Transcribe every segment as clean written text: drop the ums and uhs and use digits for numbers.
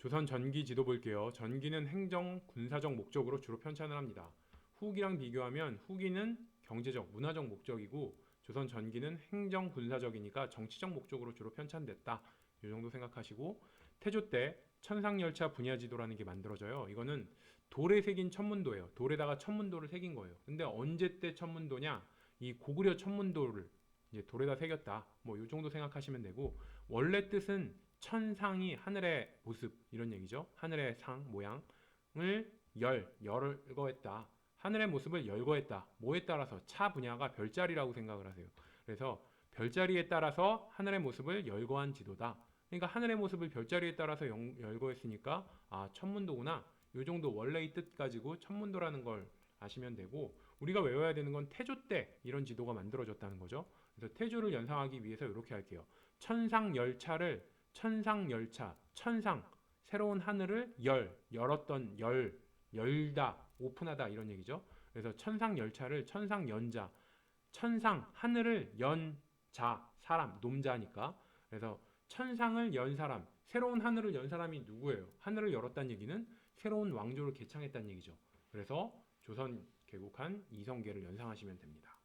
조선 전기 지도 볼게요. 전기는 행정, 군사적 목적으로 주로 편찬을 합니다. 후기랑 비교하면 후기는 경제적, 문화적 목적이고 조선 전기는 행정, 군사적이니까 정치적 목적으로 주로 편찬됐다. 이 정도 생각하시고 태조 때 천상열차 분야지도라는 게 만들어져요. 이거는 돌에 새긴 천문도예요. 돌에다가 천문도를 새긴 거예요. 근데 언제 때 천문도냐? 이 고구려 천문도를 이제 돌에다 새겼다. 뭐 이 정도 생각하시면 되고 원래 뜻은 천상이 하늘의 모습 이런 얘기죠. 하늘의 상 모양을 열거했다. 하늘의 모습을 열거했다. 뭐에 따라서 차 분야가 별자리라고 생각을 하세요. 그래서 별자리에 따라서 하늘의 모습을 열거한 지도다. 그러니까 하늘의 모습을 별자리에 따라서 열거했으니까 천문도구나. 이 정도 원래의 뜻 가지고 천문도라는 걸 아시면 되고 우리가 외워야 되는 건 태조 때 이런 지도가 만들어졌다는 거죠. 그래서 태조를 연상하기 위해서 이렇게 할게요. 천상열차, 천상, 새로운 하늘을 열었던 열다, 오픈하다 이런 얘기죠. 그래서 천상열차를 천상연자, 천상, 하늘을 연 자, 사람, 놈자니까. 그래서 천상을 연 사람, 새로운 하늘을 연 사람이 누구예요? 하늘을 열었다는 얘기는 새로운 왕조를 개창했다는 얘기죠. 그래서 조선 개국한 이성계를 연상하시면 됩니다.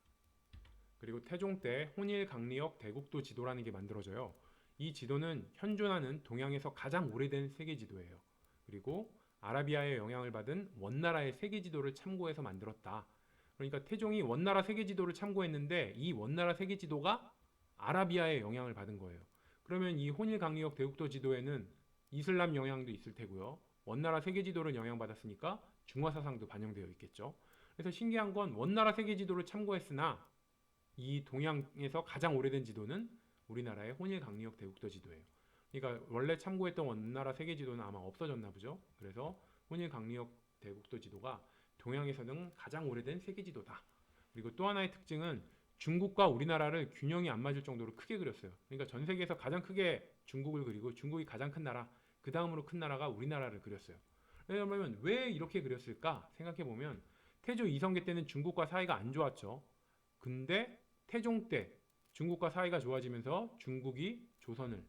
그리고 태종 때 혼일 강리역 대국도 지도라는 게 만들어져요. 이 지도는 현존하는 동양에서 가장 오래된 세계 지도예요. 그리고 아라비아의 영향을 받은 원나라의 세계 지도를 참고해서 만들었다. 그러니까 태종이 원나라 세계 지도를 참고했는데 이 원나라 세계 지도가 아라비아의 영향을 받은 거예요. 그러면 이 혼일 강리역 대국도 지도에는 이슬람 영향도 있을 테고요. 원나라 세계 지도를 영향받았으니까 중화 사상도 반영되어 있겠죠. 그래서 신기한 건 원나라 세계 지도를 참고했으나 이 동양에서 가장 오래된 지도는 우리나라의 혼일 강리역 대국도 지도예요. 그러니까 원래 참고했던 원나라 세계 지도는 아마 없어졌나 보죠. 그래서 혼일 강리역 대국도 지도가 동양에서는 가장 오래된 세계 지도다. 그리고 또 하나의 특징은 중국과 우리나라를 균형이 안 맞을 정도로 크게 그렸어요. 그러니까 전 세계에서 가장 크게 중국을 그리고 중국이 가장 큰 나라, 그 다음으로 큰 나라가 우리나라를 그렸어요. 왜냐하면 왜 이렇게 그렸을까 생각해 보면 태조 이성계 때는 중국과 사이가 안 좋았죠. 근데 태종 때 중국과 사이가 좋아지면서 중국이 조선을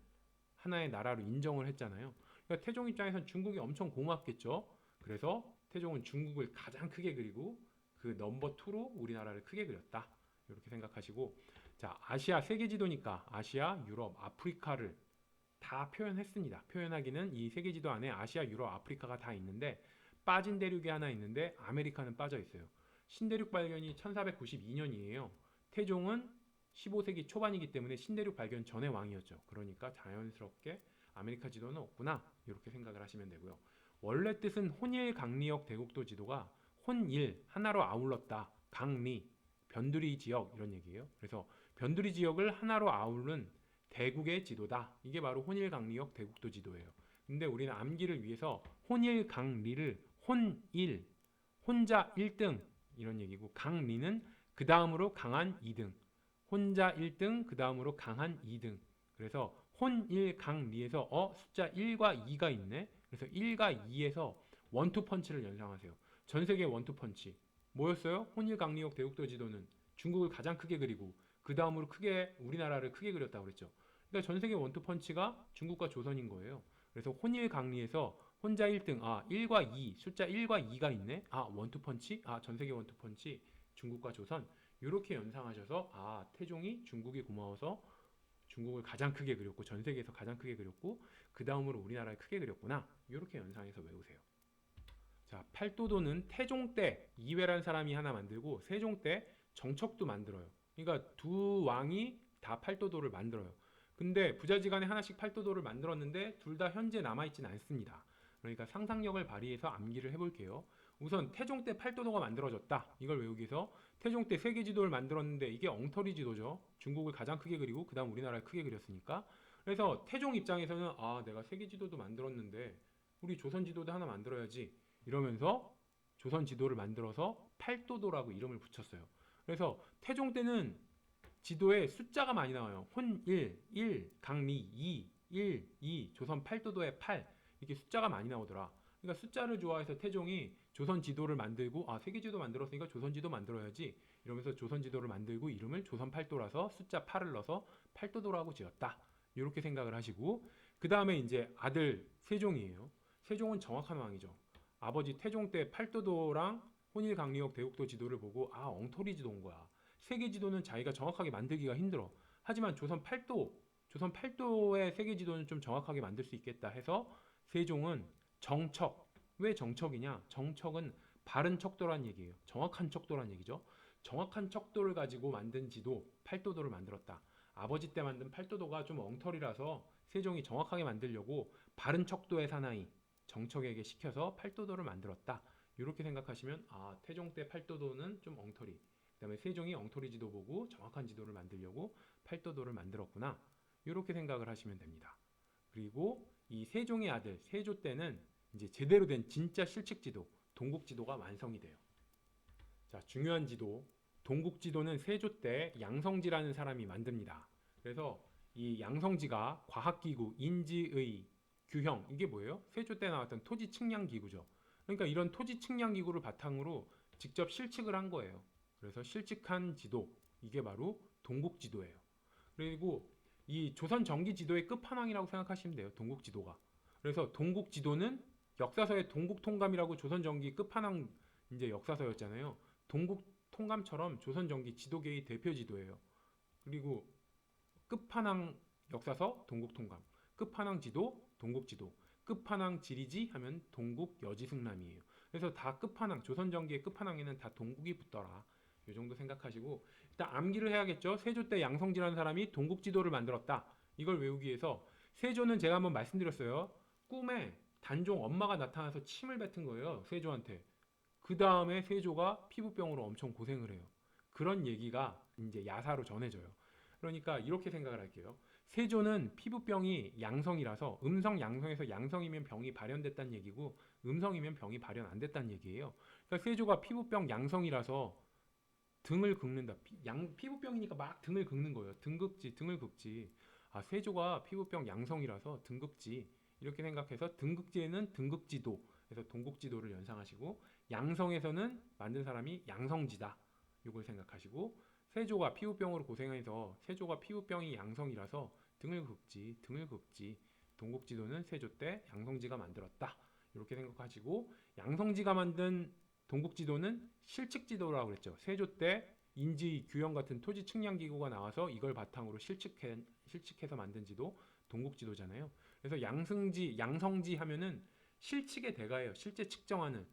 하나의 나라로 인정을 했잖아요. 그러니까 태종 입장에선 중국이 엄청 고맙겠죠. 그래서 태종은 중국을 가장 크게 그리고 그 넘버 2로 우리나라를 크게 그렸다. 이렇게 생각하시고 자 아시아 세계 지도니까 아시아, 유럽, 아프리카를 다 표현했습니다. 표현하기는 이 세계 지도 안에 아시아, 유럽, 아프리카가 다 있는데 빠진 대륙이 하나 있는데 아메리카는 빠져 있어요. 신대륙 발견이 1492년이에요. 태종은 15세기 초반이기 때문에 신대륙 발견 전의 왕이었죠. 그러니까 자연스럽게 아메리카 지도는 없구나 이렇게 생각을 하시면 되고요. 원래 뜻은 혼일 강리역 대국도 지도가 혼일 하나로 아울렀다. 강리 변두리 지역 이런 얘기예요. 그래서 변두리 지역을 하나로 아우른 대국의 지도다. 이게 바로 혼일 강리역 대국도 지도예요. 근데 우리는 암기를 위해서 혼일 강리를 혼일 혼자 1등 이런 얘기고 강리는 그 다음으로 강한 2등 혼자 1등 그 다음으로 강한 2등 그래서 혼일 강리에서 숫자 1과 2가 있네 그래서 1과 2에서 원투펀치를 연상하세요. 전세계 원투펀치 뭐였어요? 혼일 강리역 대국도 지도는 중국을 가장 크게 그리고 그 다음으로 크게 우리나라를 크게 그렸다고 그랬죠. 그러니까 전세계 원투펀치가 중국과 조선인 거예요. 그래서 혼일 강리에서 혼자 1등 1과 2 숫자 1과 2가 있네 원투펀치 전세계 원투펀치 중국과 조선 이렇게 연상하셔서 태종이 중국이 고마워서 중국을 가장 크게 그렸고 전 세계에서 가장 크게 그렸고 그 다음으로 우리나라를 크게 그렸구나 이렇게 연상해서 외우세요. 자 팔도도는 태종 때 이회란 사람이 하나 만들고 세종 때 정척도 만들어요. 그러니까 두 왕이 다 팔도도를 만들어요. 근데 부자지간에 하나씩 팔도도를 만들었는데 둘 다 현재 남아있지는 않습니다. 그러니까 상상력을 발휘해서 암기를 해볼게요. 우선 태종 때 팔도도가 만들어졌다. 이걸 외우기 위해서 태종 때 세계지도를 만들었는데 이게 엉터리 지도죠. 중국을 가장 크게 그리고 그 다음 우리나라를 크게 그렸으니까. 그래서 태종 입장에서는 내가 세계지도도 만들었는데 우리 조선지도도 하나 만들어야지 이러면서 조선지도를 만들어서 팔도도라고 이름을 붙였어요. 그래서 태종 때는 지도에 숫자가 많이 나와요. 혼 1, 강리 2, 1, 2, 조선 팔도도의 8 이렇게 숫자가 많이 나오더라. 그러니까 숫자를 좋아해서 태종이 조선 지도를 만들고 세계 지도 만들었으니까 조선 지도 만들어야지 이러면서 조선 지도를 만들고 이름을 조선 팔도라서 숫자 8을 넣어서 팔도도라고 지었다. 이렇게 생각을 하시고 그 다음에 이제 아들 세종이에요. 세종은 정확한 왕이죠. 아버지 태종 때 팔도도랑 혼일 강리역 대국도 지도를 보고 아 엉터리 지도인 거야. 세계 지도는 자기가 정확하게 만들기가 힘들어. 하지만 조선 팔도의 세계 지도는 좀 정확하게 만들 수 있겠다 해서 세종은 정척. 왜 정척이냐? 정척은 바른 척도란 얘기예요. 정확한 척도란 얘기죠. 정확한 척도를 가지고 만든 지도 팔도도를 만들었다. 아버지 때 만든 팔도도가 좀 엉터리라서 세종이 정확하게 만들려고 바른 척도의 사나이 정척에게 시켜서 팔도도를 만들었다. 이렇게 생각하시면 아 태종 때 팔도도는 좀 엉터리. 그다음에 세종이 엉터리 지도 보고 정확한 지도를 만들려고 팔도도를 만들었구나. 이렇게 생각을 하시면 됩니다. 그리고 이 세종의 아들 세조 때는 이제 제대로 된 진짜 실측 지도, 동국 지도가 완성이 돼요. 자, 중요한 지도, 동국 지도는 세조 때 양성지라는 사람이 만듭니다. 그래서 이 양성지가 과학기구, 인지의, 규형 이게 뭐예요? 세조 때 나왔던 토지 측량 기구죠. 그러니까 이런 토지 측량 기구를 바탕으로 직접 실측을 한 거예요. 그래서 실측한 지도 이게 바로 동국 지도예요. 그리고 이 조선 전기 지도의 끝판왕이라고 생각하시면 돼요. 동국 지도가. 그래서 동국 지도는 역사서의 동국 통감이라고 조선 전기 끝판왕 이제 역사서였잖아요. 동국 통감처럼 조선 전기 지도계의 대표 지도예요. 그리고 끝판왕 역사서 동국 통감, 끝판왕 지도 동국 지도, 끝판왕 지리지 하면 동국 여지승남이에요. 그래서 다 끝판왕 조선 전기의 끝판왕에는 다 동국이 붙더라. 이 정도 생각하시고 일단 암기를 해야겠죠. 세조 때 양성지라는 사람이 동국 지도를 만들었다. 이걸 외우기 위해서 세조는 제가 한번 말씀드렸어요. 꿈에 단종 엄마가 나타나서 침을 뱉은 거예요. 세조한테. 그 다음에 세조가 피부병으로 엄청 고생을 해요. 그런 얘기가 이제 야사로 전해져요. 그러니까 이렇게 생각을 할게요. 세조는 피부병이 양성이라서 음성 양성에서 양성이면 병이 발현됐다는 얘기고 음성이면 병이 발현 안 됐다는 얘기예요. 그러니까 세조가 피부병 양성이라서 등을 긁는다. 피부병이니까 막 등을 긁는 거예요. 등극지, 등을 긁지. 아, 세조가 피부병 양성이라서 등극지. 이렇게 생각해서 등극지에는 등극지도. 그래서 동국지도를 연상하시고 양성에서는 만든 사람이 양성지다. 이걸 생각하시고 세조가 피부병으로 고생해서 세조가 피부병이 양성이라서 등을 긁지, 등을 긁지. 동국지도는 세조 때 양성지가 만들었다. 이렇게 생각하시고 양성지가 만든 동국지도는 실측지도라고 그랬죠. 세조 때 인지, 규형 같은 토지 측량 기구가 나와서 이걸 바탕으로 실측해서 만든 지도 동국지도잖아요. 그래서 양성지 하면은 실측의 대가예요. 실제 측정하는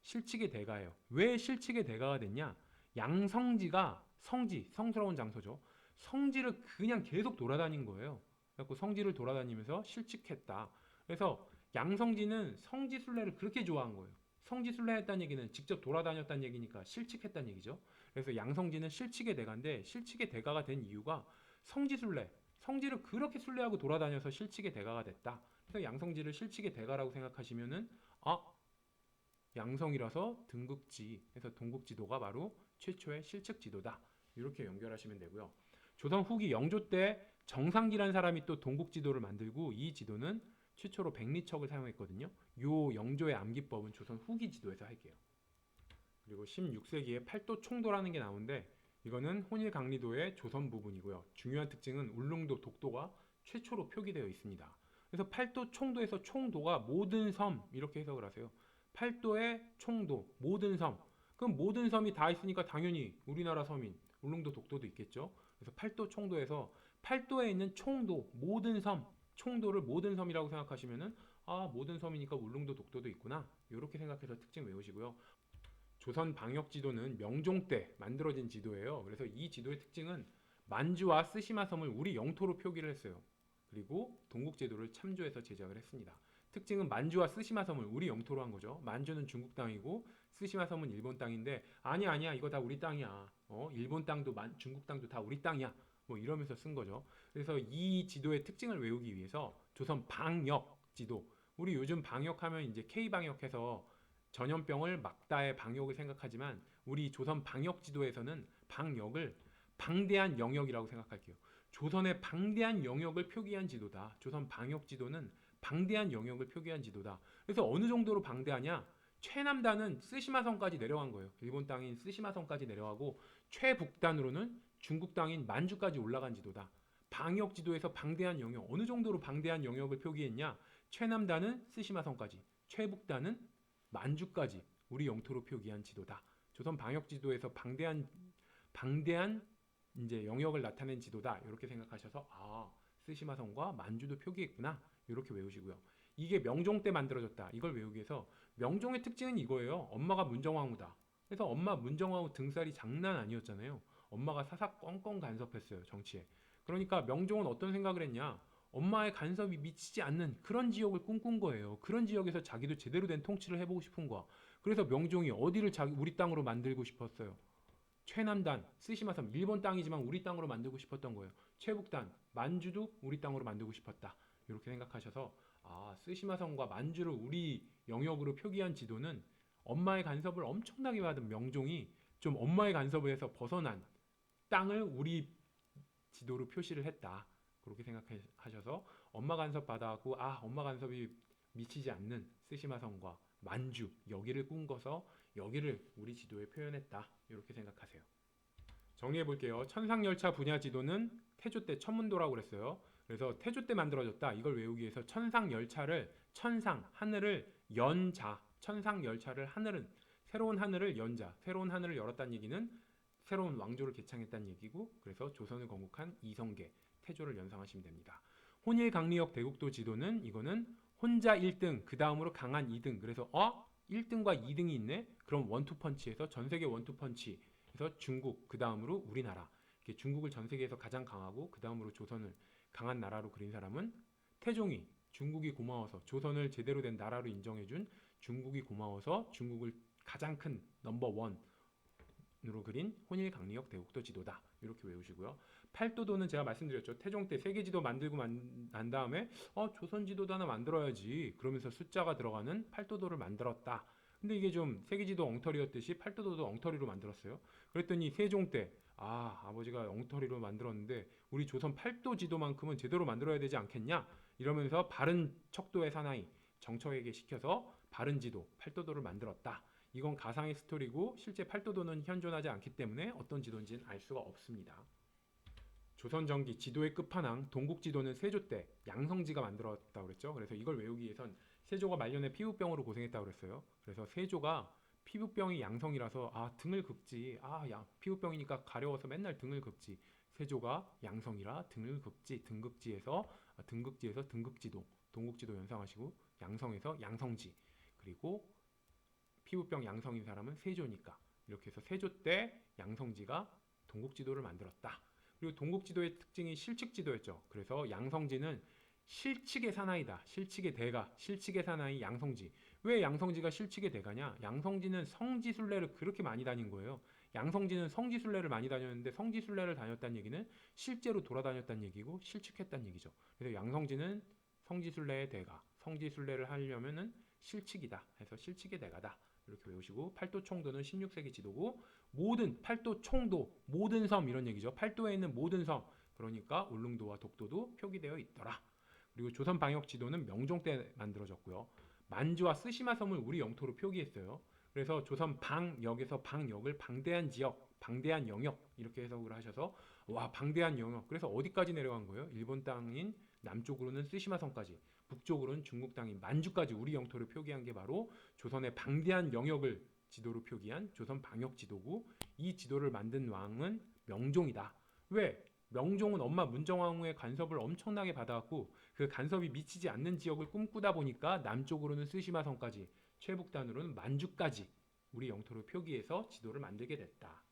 실측의 대가예요. 왜 실측의 대가가 됐냐? 양성지가 성스러운 장소죠. 성지를 그냥 계속 돌아다닌 거예요. 그래서 성지를 돌아다니면서 실측했다. 그래서 양성지는 성지순례를 그렇게 좋아한 거예요. 성지순례했다는 얘기는 직접 돌아다녔다는 얘기니까 실측했다는 얘기죠. 그래서 양성지는 실측의 대가인데 실측의 대가가 된 이유가 성지순례, 성지를 그렇게 순례하고 돌아다녀서 실측의 대가가 됐다. 그래서 양성지를 실측의 대가라고 생각하시면은 양성이라서 등극지, 그래서 동국지도가 바로 최초의 실측지도다. 이렇게 연결하시면 되고요. 조선 후기 영조 때 정상기라는 사람이 또 동국지도를 만들고 이 지도는 최초로 백리척을 사용했거든요. 요 영조의 암기법은 조선 후기 지도에서 할게요. 그리고 16세기에 팔도 총도라는 게 나오는데 이거는 혼일 강리도의 조선 부분이고요. 중요한 특징은 울릉도 독도가 최초로 표기되어 있습니다. 그래서 팔도 총도에서 총도가 모든 섬 이렇게 해석을 하세요. 팔도의 총도 모든 섬. 그럼 모든 섬이 다 있으니까 당연히 우리나라 섬인 울릉도 독도도 있겠죠. 그래서 팔도 총도에서 팔도에 있는 총도 모든 섬 총도를 모든 섬이라고 생각하시면은 모든 섬이니까 울릉도 독도도 있구나. 이렇게 생각해서 특징 외우시고요. 조선 방역 지도는 명종 때 만들어진 지도예요. 그래서 이 지도의 특징은 만주와 쓰시마 섬을 우리 영토로 표기를 했어요. 그리고 동국제도를 참조해서 제작을 했습니다. 특징은 만주와 쓰시마 섬을 우리 영토로 한 거죠. 만주는 중국 땅이고 쓰시마 섬은 일본 땅인데 아니야 이거 다 우리 땅이야. 일본 땅도 중국 땅도 다 우리 땅이야. 뭐 이러면서 쓴 거죠. 그래서 이 지도의 특징을 외우기 위해서 조선 방역 지도 우리 요즘 방역하면 이제 K방역해서 전염병을 막다의 방역을 생각하지만 우리 조선 방역 지도에서는 방역을 방대한 영역이라고 생각할게요. 조선의 방대한 영역을 표기한 지도다. 조선 방역 지도는 방대한 영역을 표기한 지도다. 그래서 어느 정도로 방대하냐? 최남단은 쓰시마성까지 내려간 거예요. 일본 땅인 쓰시마성까지 내려가고 최북단으로는 중국 땅인 만주까지 올라간 지도다. 방역 지도에서 방대한 영역, 어느 정도로 방대한 영역을 표기했냐? 최남단은 스시마성까지, 최북단은 만주까지 우리 영토로 표기한 지도다. 조선 방역 지도에서 방대한 이제 영역을 나타낸 지도다. 이렇게 생각하셔서 스시마성과 만주도 표기했구나. 이렇게 외우시고요. 이게 명종 때 만들어졌다. 이걸 외우기 위해서 명종의 특징은 이거예요. 엄마가 문정왕후다. 그래서 엄마 문정왕후 등살이 장난 아니었잖아요. 엄마가 사사 꽁꽁 간섭했어요. 정치에. 그러니까 명종은 어떤 생각을 했냐. 엄마의 간섭이 미치지 않는 그런 지역을 꿈꾼 거예요. 그런 지역에서 자기도 제대로 된 통치를 해보고 싶은 거야. 그래서 명종이 어디를 우리 땅으로 만들고 싶었어요. 최남단, 스시마섬, 일본 땅이지만 우리 땅으로 만들고 싶었던 거예요. 최북단, 만주도 우리 땅으로 만들고 싶었다. 이렇게 생각하셔서 스시마섬과 만주를 우리 영역으로 표기한 지도는 엄마의 간섭을 엄청나게 받은 명종이 좀 엄마의 간섭을 해서 벗어난 땅을 우리 지도로 표시를 했다. 그렇게 생각하셔서 엄마 간섭 받아갖고 엄마 간섭이 미치지 않는 스시마섬과 만주 여기를 꿈꿔서 여기를 우리 지도에 표현했다. 이렇게 생각하세요. 정리해 볼게요. 천상열차 분야 지도는 태조 때 천문도라고 그랬어요. 그래서 태조 때 만들어졌다. 이걸 외우기 위해서 천상열차를 하늘을 연자, 천상열차를 새로운 하늘을 연자, 새로운 하늘을 열었다는 얘기는 새로운 왕조를 개창했다는 얘기고, 그래서 조선을 건국한 이성계, 태조를 연상하시면 됩니다. 혼일강리역 대국도 지도는 이거는 혼자 1등, 그 다음으로 강한 2등. 그래서 1등과 2등이 있네? 그럼 원투펀치에서 전세계 원투펀치에서 중국, 그 다음으로 우리나라. 이렇게 중국을 전세계에서 가장 강하고 그 다음으로 조선을 강한 나라로 그린 사람은 태종이 중국이 고마워서 조선을 제대로 된 나라로 인정해준 중국이 고마워서 중국을 가장 큰 넘버1으로 그린 혼일강리역 대국도 지도다. 이렇게 외우시고요. 팔도도는 제가 말씀드렸죠. 태종 때 세계지도 만들고 난 다음에 조선 지도도 하나 만들어야지. 그러면서 숫자가 들어가는 팔도도를 만들었다. 근데 이게 좀 세계지도 엉터리였듯이 팔도도도 엉터리로 만들었어요. 그랬더니 세종 때 아버지가 엉터리로 만들었는데 우리 조선 팔도 지도만큼은 제대로 만들어야 되지 않겠냐? 이러면서 바른 척도의 사나이 정처에게 시켜서 바른 지도 팔도도를 만들었다. 이건 가상의 스토리고 실제 팔도도는 현존하지 않기 때문에 어떤 지도인지는 알 수가 없습니다. 조선 전기 지도의 끝판왕 동국지도는 세조 때 양성지가 만들었다고 그랬죠. 그래서 이걸 외우기 위해선 세조가 말년에 피부병으로 고생했다고 그랬어요. 그래서 세조가 피부병이 양성이라서 등을 긁지. 피부병이니까 가려워서 맨날 등을 긁지. 세조가 양성이라 등을 긁지. 등극지에서 등극지도, 동국지도 연상하시고 양성에서 양성지. 그리고 피부병 양성인 사람은 세조니까. 이렇게 해서 세조 때 양성지가 동국지도를 만들었다. 그리고 동국지도의 특징이 실측지도였죠. 그래서 양성지는 실측의 사나이다. 실측의 대가, 실측의 사나이 양성지. 왜 양성지가 실측의 대가냐? 양성지는 성지순례를 그렇게 많이 다닌 거예요. 양성지는 성지순례를 많이 다녔는데 성지순례를 다녔다는 얘기는 실제로 돌아다녔다는 얘기고 실측했다는 얘기죠. 그래서 양성지는 성지순례의 대가, 성지순례를 하려면은 실측이다. 해서 실측의 대가다. 이렇게 외우시고 팔도총도는 16세기 지도고 모든 팔도총도, 모든 섬 이런 얘기죠. 팔도에 있는 모든 섬, 그러니까 울릉도와 독도도 표기되어 있더라. 그리고 조선 방역 지도는 명종 때 만들어졌고요. 만주와 스시마 섬을 우리 영토로 표기했어요. 그래서 조선 방역에서 방역을 방대한 지역, 방대한 영역 이렇게 해석을 하셔서 방대한 영역. 그래서 어디까지 내려간 거예요? 일본 땅인 남쪽으로는 스시마 섬까지, 북쪽으로는 중국 땅인 만주까지 우리 영토를 표기한 게 바로 조선의 방대한 영역을 지도로 표기한 조선 방역 지도고, 이 지도를 만든 왕은 명종이다. 왜? 명종은 엄마 문정왕후의 간섭을 엄청나게 받아왔고 그 간섭이 미치지 않는 지역을 꿈꾸다 보니까 남쪽으로는 스시마성까지, 최북단으로는 만주까지 우리 영토를 표기해서 지도를 만들게 됐다.